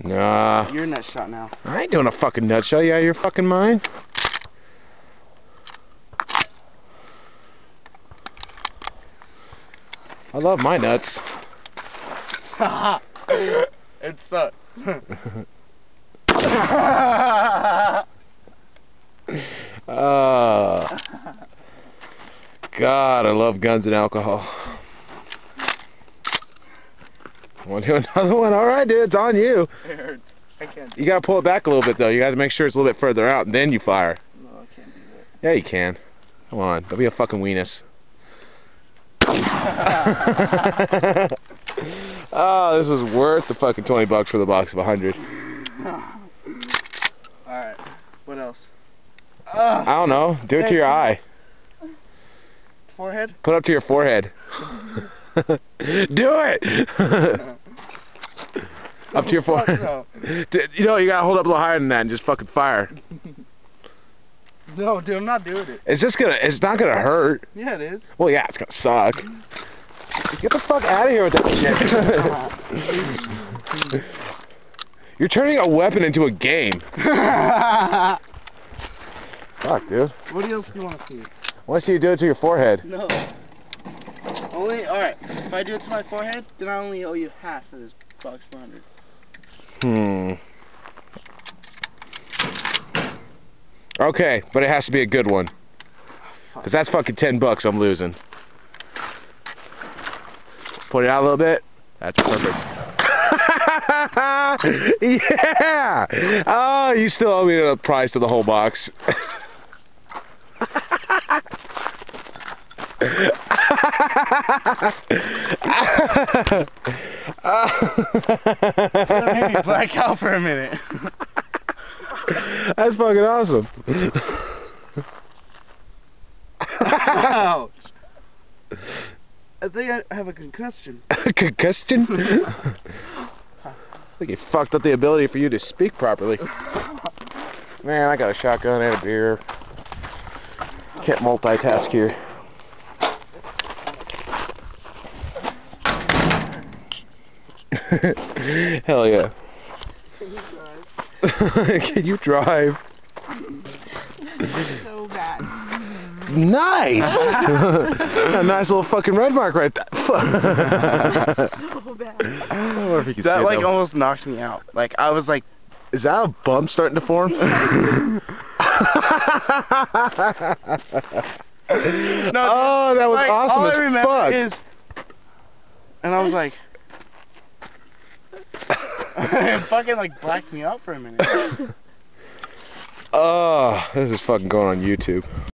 Nah. You're a nut shot now. I ain't doing a fucking nutshell. You out of your fucking mind? I love my nuts. It sucks. God, I love guns and alcohol. Want to do another one? Alright, dude, it's on you. It hurts. I can't. You gotta pull it back a little bit, though. You gotta make sure it's a little bit further out, and then you fire. No, I can't do that. Yeah, you can. Come on, don't be a fucking weenus. Oh, this is worth the fucking $20 for the box of 100. Alright, what else? I don't know. Do it to your eye. Forehead? Put it up to your forehead. Do it! Up to your forehead. No. You know, you gotta hold up a little higher than that and just fucking fire. No, dude, I'm not doing it. It's not gonna hurt. Yeah, it is. Well, yeah, it's gonna suck. Get the fuck out of here with that shit. You're turning a weapon into a game. Fuck, dude. What else do you want to see? I want to see you do it to your forehead. No. Alright, if I do it to my forehead, then I only owe you half of this box for 100. Okay, but it has to be a good one. Because that's fucking $10 I'm losing. Put it out a little bit. That's perfect. Yeah! Oh, you still owe me the price of the whole box. That made me black out for a minute. That's fucking awesome. Ouch. I think I have a concussion. Concussion? I think you fucked up the ability for you to speak properly. Man, I got a shotgun and a beer. Can't multitask here. Hell yeah. Can you drive? Can you drive? So bad. Nice! A nice little fucking red mark right there. So bad. I don't know if you can see That it, like though. almost knocked me out. Like I was like, Is that a bump starting to form? no, oh, that was like, awesome all as I remember fuck. is, and I was like, it fucking like blacked me out for a minute. Oh, this is fucking going on YouTube.